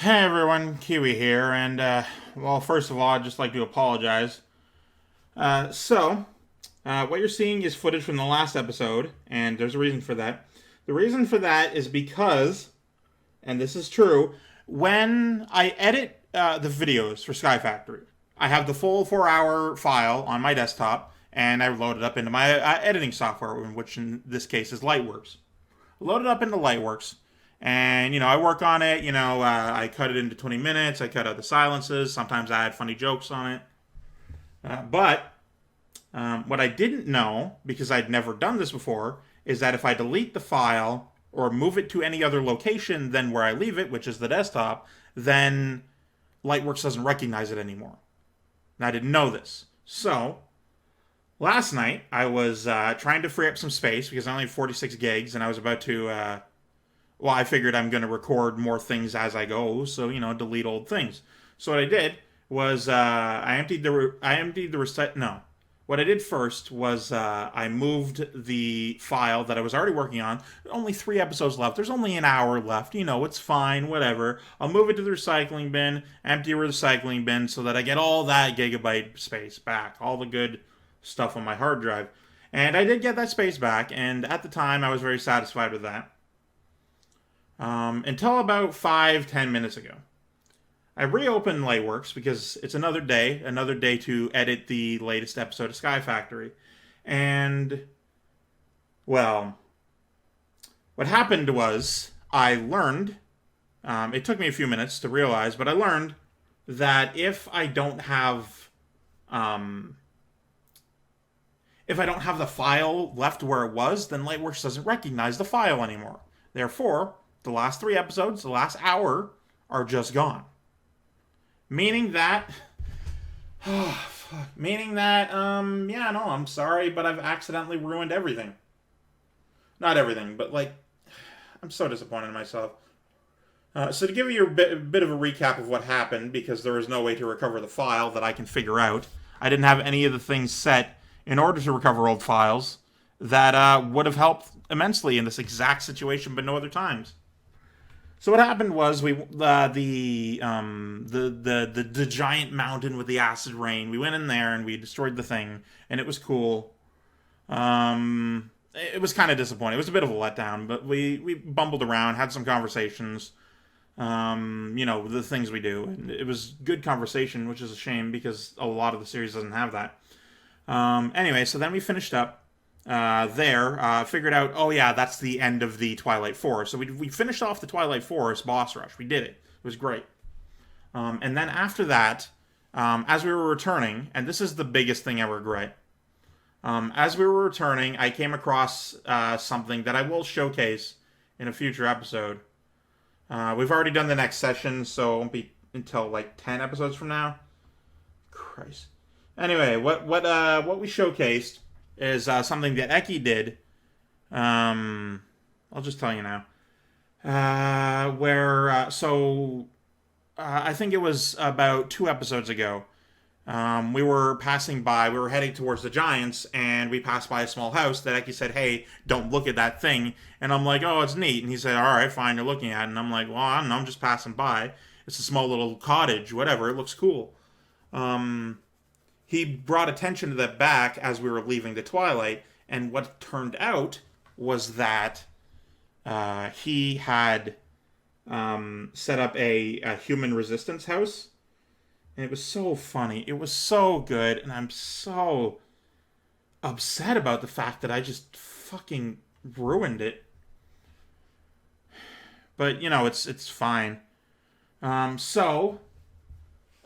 Hey everyone, Kiwi here, and well, first of all, I'd just like to apologize. What you're seeing is footage from the last episode, and there's a reason for that. The reason for that is because, and this is true, when I edit the videos for Sky Factory, I have the full 4 hour file on my desktop, and I load it up into my editing software, which in this case is Lightworks. Load it up into Lightworks, and I work on it. I cut it into 20 minutes. I cut out the silences. Sometimes I add funny jokes on it. But what I didn't know, because I'd never done this before, is that if I delete the file or move it to any other location than where I leave it, which is the desktop, then Lightworks doesn't recognize it anymore. And I didn't know this. So last night, I was trying to free up some space because I only have 46 gigs, and I was about to. I figured I'm going to record more things as I go, so delete old things. So what I did was I emptied the reset. No, what I did first was I moved the file that I was already working on. Only 3 episodes left. There's only an hour left. It's fine. Whatever. I'll move it to the recycling bin. Empty the recycling bin so that I get all that gigabyte space back. All the good stuff on my hard drive. And I did get that space back, and at the time I was very satisfied with that. Until about 5-10 minutes ago. I reopened Lightworks because it's another day to edit the latest episode of Sky Factory. And, well, what happened was I learned, it took me a few minutes to realize, but I learned that if I don't have the file left where it was, then Lightworks doesn't recognize the file anymore. Therefore, the last 3 episodes, the last hour, are just gone. Meaning that, I'm sorry, but I've accidentally ruined everything. Not everything, but I'm so disappointed in myself. So to give you a bit of a recap of what happened, because there was no way to recover the file that I can figure out, I didn't have any of the things set in order to recover old files that would have helped immensely in this exact situation, but no other times. So what happened was the giant mountain with the acid rain. We went in there and we destroyed the thing, and it was cool. It was kind of disappointing. It was a bit of a letdown, but we bumbled around, had some conversations. The things we do, and it was good conversation, which is a shame because a lot of the series doesn't have that. Anyway, so then we finished up. Figured out, oh yeah, that's the end of the Twilight Forest. So we finished off the Twilight Forest boss rush. We did it. It was great. And then after that, as we were returning, and this is the biggest thing I regret, as we were returning, I came across something that I will showcase in a future episode. We've already done the next session, so it won't be until 10 episodes from now. Christ. Anyway, what we showcased is something that Eki did. I'll just tell you now. I think it was about 2 episodes ago. We were passing by, we were heading towards the Giants, and we passed by a small house that Eki said, hey, don't look at that thing. And I'm like, oh, it's neat. And he said, all right, fine, you're looking at it. And I'm like, well, I don't know, I'm just passing by. It's a small little cottage, whatever, it looks cool. He brought attention to that back as we were leaving the Twilight, and what turned out was that he had set up a human resistance house, and it was so funny. It was so good, and I'm so upset about the fact that I just fucking ruined it. But, it's fine.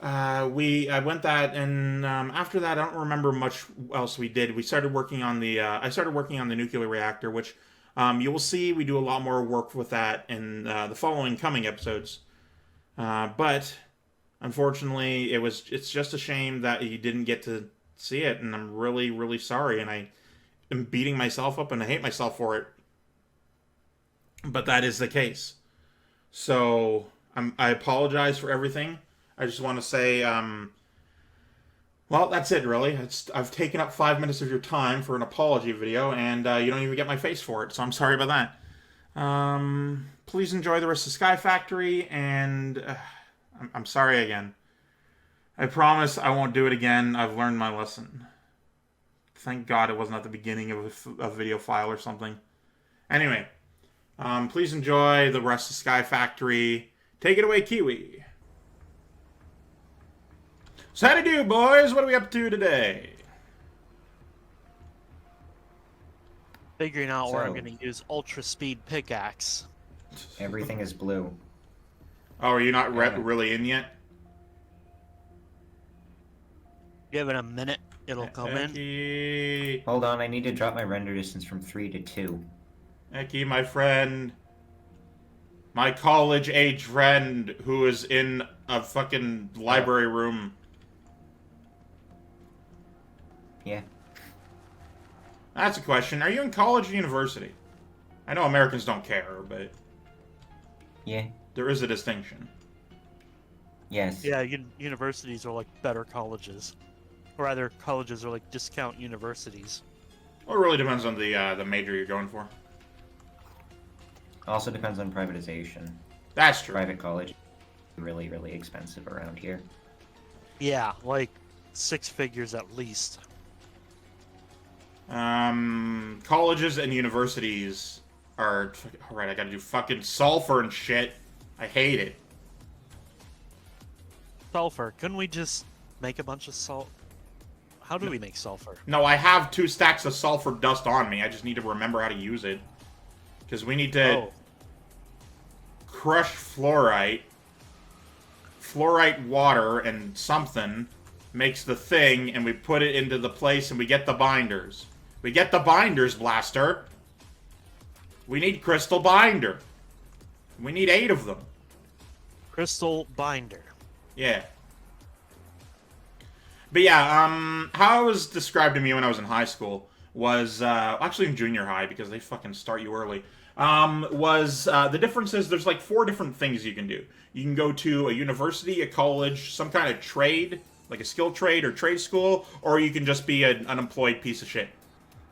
I went that, and after that, I don't remember much else we did. We started working on I started working on the nuclear reactor, which you will see we do a lot more work with that in the following coming episodes. But unfortunately, it's just a shame that you didn't get to see it, and I'm really, really sorry, and I am beating myself up, and I hate myself for it. But that is the case. So I apologize for everything. I just want to say, well, that's it, really. I've taken up 5 minutes of your time for an apology video, and you don't even get my face for it, so I'm sorry about that. please enjoy the rest of Sky Factory, and I'm sorry again. I promise I won't do it again. I've learned my lesson. Thank God it wasn't at the beginning of a video file or something. Anyway, please enjoy the rest of Sky Factory. Take it away, Keywii. So how to do, boys? What are we up to today? Figuring out where I'm going to use ultra speed pickaxe. Everything is blue. Oh, are you not really in yet? Give it a minute, it'll come in. Hold on, I need to drop my render distance from 3 to 2. Eki, my friend. My college-age friend who is in a fucking library room. Yeah. That's a question. Are you in college or university? I know Americans don't care, but... Yeah. There is a distinction. Yes. Yeah, universities are like better colleges. Or either colleges are like discount universities. Well, it really depends on the major you're going for. Also depends on privatization. That's true. Private college, really, really expensive around here. Yeah, like 6 figures at least. Colleges and universities are... Alright, I gotta do fucking sulfur and shit. I hate it. Sulfur. Couldn't we just make a bunch of salt? How do we make sulfur? No, I have 2 stacks of sulfur dust on me. I just need to remember how to use it. Because we need to crush fluorite. Fluorite water and something makes the thing, and we put it into the place, and we get the binders. We get the binders, Blaster. We need crystal binder. We need 8 of them. Crystal binder. Yeah. But yeah, how it was described to me when I was in high school was, actually in junior high, because they fucking start you early, the difference is there's like 4 different things you can do. You can go to a university, a college, some kind of trade, like a skill trade or trade school, or you can just be an unemployed piece of shit.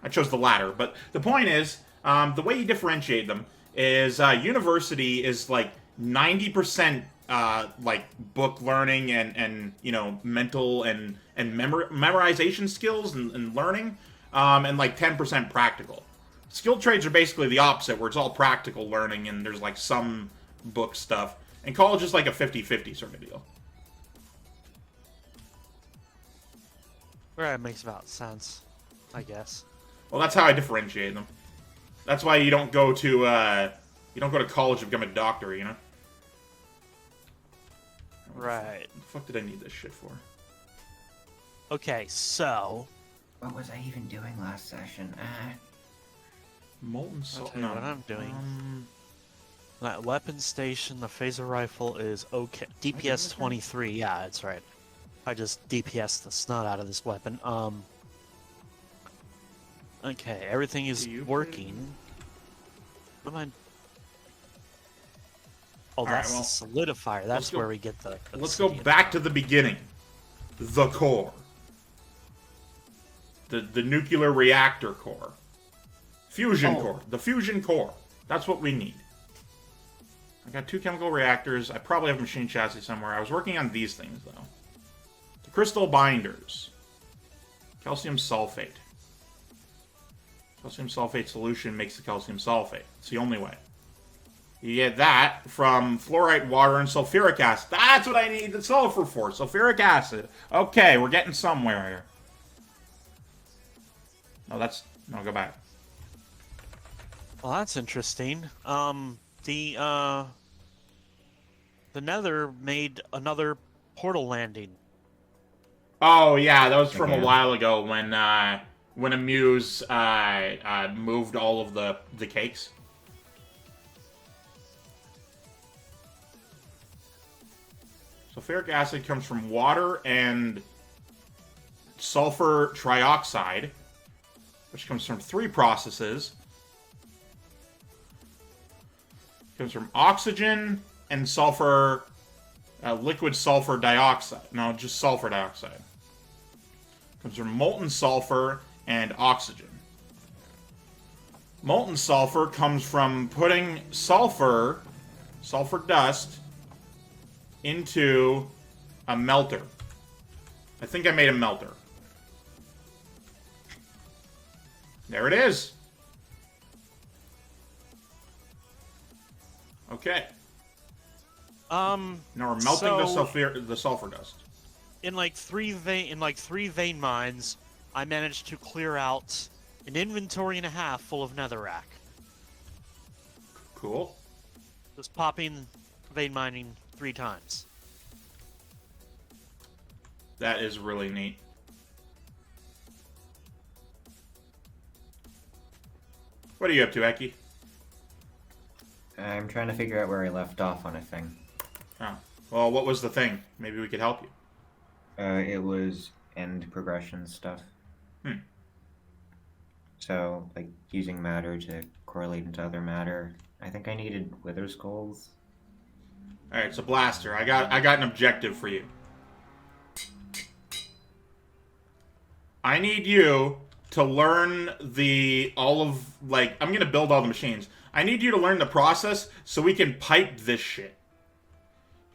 I chose the latter, but the point is, the way you differentiate them is, university is like 90% like book learning and you know, mental and memorization skills and learning, and like 10% practical. Skill trades are basically the opposite, where it's all practical learning and there's like some book stuff. And college is like a 50-50 sort of deal. That makes about sense, I guess. Well, that's how I differentiate them. That's why you don't go to college to become a doctor, you know? Right. What the fuck did I need this shit for? Okay, so... What was I even doing last session? Molten salt. I'll tell you what I'm doing. That weapon station, the phaser rifle is okay. DPS 23, yeah, that's right. I just DPS the snot out of this weapon. Okay, everything is working. What am I... Oh, that's well, the solidifier. That's where we get the... Let's go back to the beginning. The core. The nuclear reactor core. Fusion core. The fusion core. That's what we need. I got 2 chemical reactors. I probably have a machine chassis somewhere. I was working on these things, though. The crystal binders. Calcium sulfate. Calcium sulfate solution makes the calcium sulfate. It's the only way. You get that from fluorite, water, and sulfuric acid. That's what I need the sulfur for. Sulfuric acid. Okay, we're getting somewhere here. No, that's... No, go back. Well, that's interesting. The Nether made another portal landing. Oh, yeah, that was from a while ago when Amuse moved all of the cakes. Sulfuric acid comes from water and sulfur trioxide, which comes from 3 processes. It comes from oxygen and sulfur, liquid sulfur dioxide. No, just sulfur dioxide. It comes from molten sulfur and oxygen. Molten sulfur comes from putting sulfur sulfur dust into a melter. I think I made a melter. There it is. Okay. Now we're melting the sulfur dust. In like three vein mines, I managed to clear out an inventory and a half full of netherrack. Cool. Just popping vein mining 3 times. That is really neat. What are you up to, Eki? I'm trying to figure out where I left off on a thing. Oh. Well, what was the thing? Maybe we could help you. It was end progression stuff. So, like, using matter to correlate into other matter. I think I needed wither skulls. Alright, so Blaster, I got an objective for you. I need you to learn I'm gonna build all the machines. I need you to learn the process so we can pipe this shit.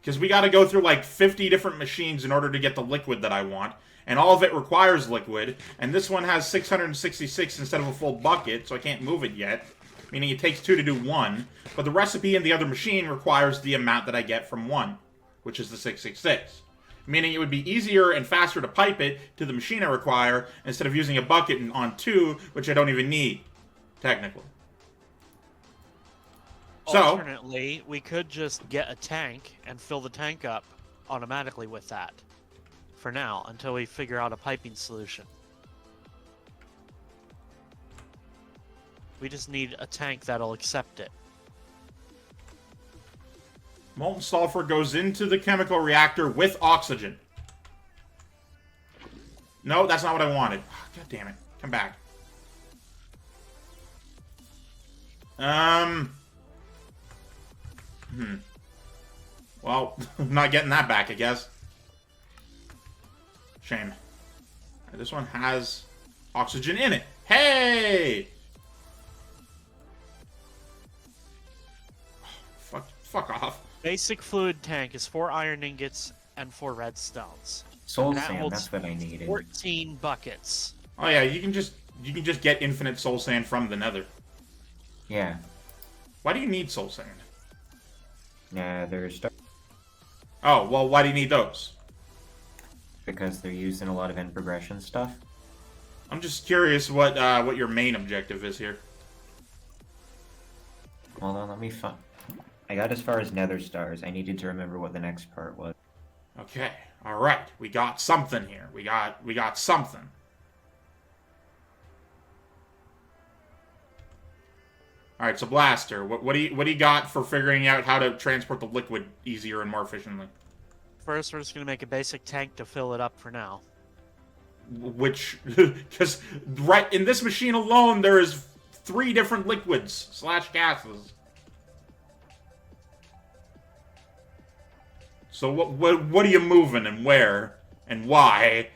Because we gotta go through like 50 different machines in order to get the liquid that I want. And all of it requires liquid. And this one has 666 instead of a full bucket, so I can't move it yet. Meaning it takes 2 to do 1. But the recipe in the other machine requires the amount that I get from 1, which is the 666. Meaning it would be easier and faster to pipe it to the machine I require instead of using a bucket on 2, which I don't even need, technically. So, alternately, we could just get a tank and fill the tank up automatically with that. For now, until we figure out a piping solution. We just need a tank that'll accept it. molten sulfur goes into the chemical reactor with oxygen. No, that's not what I wanted. God damn it. Come back. Well, I'm not getting that back, I guess. Shame. This one has oxygen in it. Hey! Fuck off. Basic fluid tank is 4 iron ingots and 4 redstones. Soul And that sand, holds that's what I needed. 14 buckets. Oh yeah, you can just get infinite soul sand from the nether. Yeah. Why do you need soul sand? There's Oh, well, why do you need those? because they're used in a lot of end progression stuff. I'm just curious what your main objective is here. Hold on, let me find. I got as far as nether stars. I needed to remember what the next part was. Okay, all right, we got something here. We got something. All right, so Blaster, what do you got for figuring out how to transport the liquid easier and more efficiently? First, we're just going to make a basic tank to fill it up for now. Which, because right in this machine alone, there is 3 different liquids / gases. So what are you moving and where and why?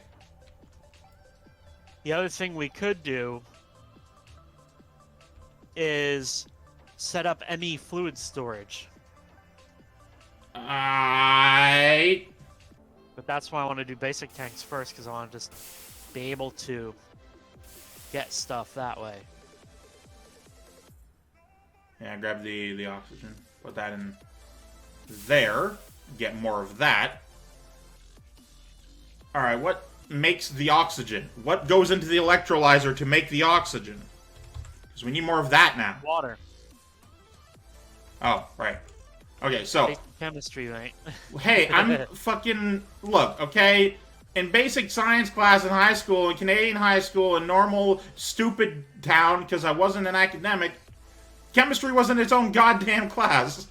The other thing we could do is set up any fluid storage. But that's why I want to do basic tanks first, because I want to just be able to get stuff that way. Yeah, grab the oxygen. Put that in there. Get more of that. Alright, what makes the oxygen? What goes into the electrolyzer to make the oxygen? Because we need more of that now. Water. Oh, right. Okay, so... Basic chemistry, right? Hey, I'm fucking... Look, okay? In basic science class in high school, in Canadian high school, in normal, stupid town, because I wasn't an academic, chemistry wasn't its own goddamn class.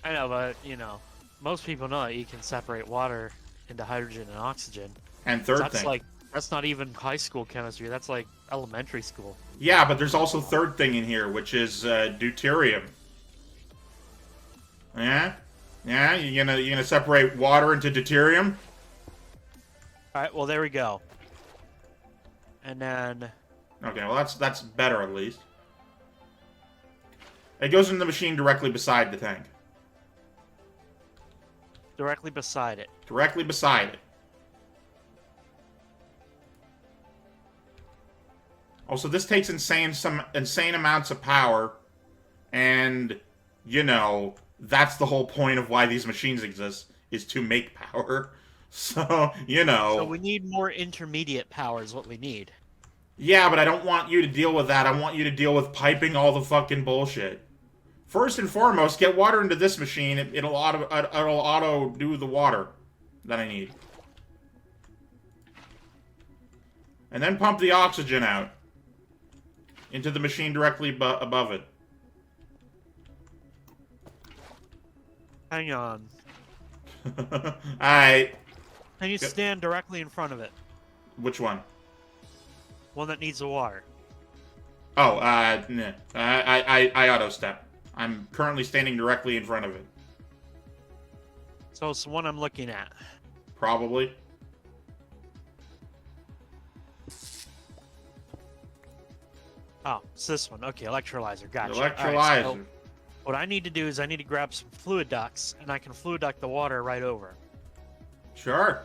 I know, but, you know, most people know that you can separate water into hydrogen and oxygen. And third thing. That's not even high school chemistry, that's like elementary school. Yeah, but there's also third thing in here, which is deuterium. Yeah? Yeah? You gonna separate water into deuterium? Alright, well there we go. And then... Okay, well that's better at least. It goes in the machine directly beside the tank. Directly beside it. Directly beside it. Also, this takes some insane amounts of power, and, you know, that's the whole point of why these machines exist, is to make power. So, you know. So we need more intermediate power is what we need. Yeah, but I don't want you to deal with that. I want you to deal with piping all the fucking bullshit. First and foremost, get water into this machine. It'll auto do the water that I need. And then pump the oxygen out into the machine directly above it. Hang on. Alright. Can you stand directly in front of it? Which one? One that needs the water. Oh, nah. I auto-step. I'm currently standing directly in front of it. So it's the one I'm looking at. Probably. Oh, it's this one. Okay, electrolyzer. Gotcha. Electrolyzer. Alright, so what I need to do is I need to grab some fluid ducts, and I can fluid duct the water right over. Sure.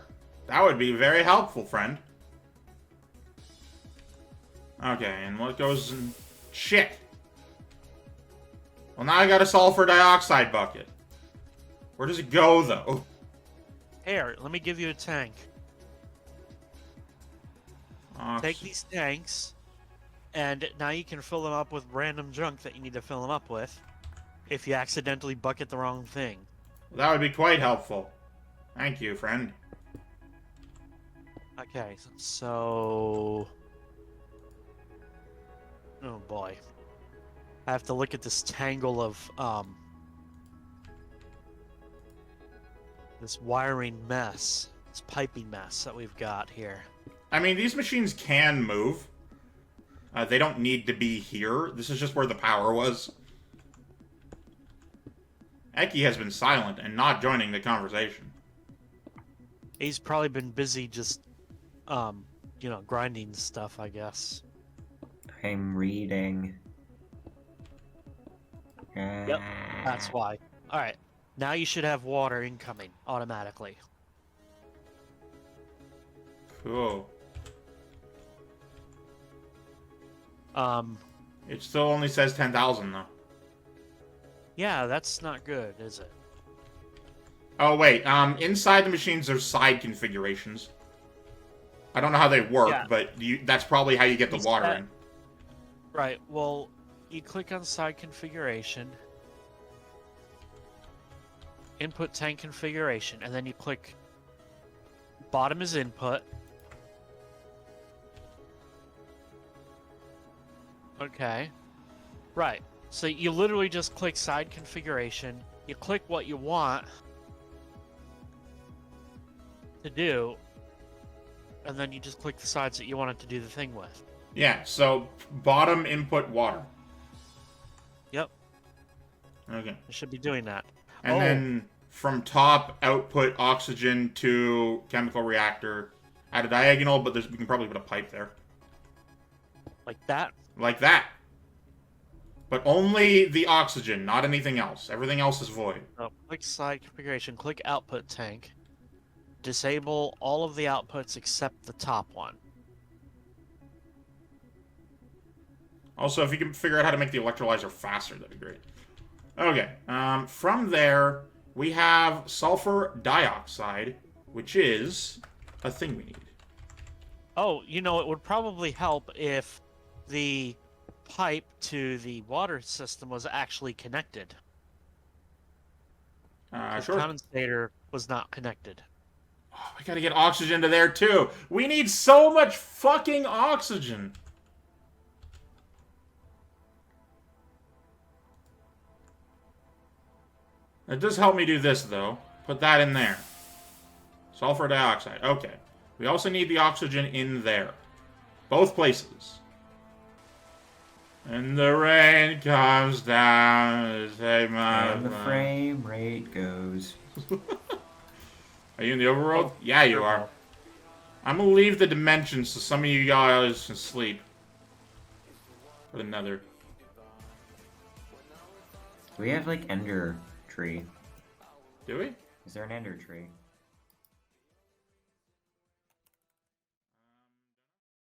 That would be very helpful, friend. Okay, and what goes in... Shit! Well, now I got a sulfur dioxide bucket. Where does it go, though? Here, let me give you a tank. Take these tanks, and now you can fill them up with random junk that you need to fill them up with if you accidentally bucket the wrong thing. That would be quite helpful. Thank you, friend. Okay, so... Oh boy. I have to look at this tangle of, this wiring mess. This piping mess that we've got here. I mean, these machines can move. They don't need to be here. This is just where the power was. Eki has been silent and not joining the conversation. He's probably been busy just, you know, grinding stuff, I guess. I'm reading. Yep, that's why. Alright, now you should have water incoming automatically. Cool. It still only says 10,000, though. Yeah, that's not good, is it? Oh, wait. Inside the machines, there's side configurations. I don't know how they work, Yeah. but that's probably how you get the water in. Right, well, you click on side configuration, input tank configuration, and then you click bottom is input. Okay. Right. So you literally just click side configuration, you click what you want to do, and then you just click the sides that you want it to do the thing with. Yeah, so bottom input water. Yep. Okay. It should be doing that. And then from top, output oxygen to chemical reactor at a diagonal, but we can probably put a pipe there. Like that? Like that. But only the oxygen, not anything else. Everything else is void. Oh, click side configuration, click output tank. Disable all of the outputs except the top one. Also, if you can figure out how to make the electrolyzer faster, that'd be great. Okay, from there, we have sulfur dioxide, which is a thing we need. Oh, you know, it would probably help if the pipe to the water system was actually connected. The Sure. condensator was not connected. Oh, we gotta get oxygen to there, too. We need so much fucking oxygen. It does help me do this, though. Put that in there. Sulfur dioxide. Okay. We also need the oxygen in there. Both places. And the rain comes down. Take my And the frame rate goes. Are you in the overworld? Yeah, you are. I'm gonna leave the dimensions so some of you guys can sleep. For the nether. We have like Ender Tree. Do we? Is there an Ender Tree?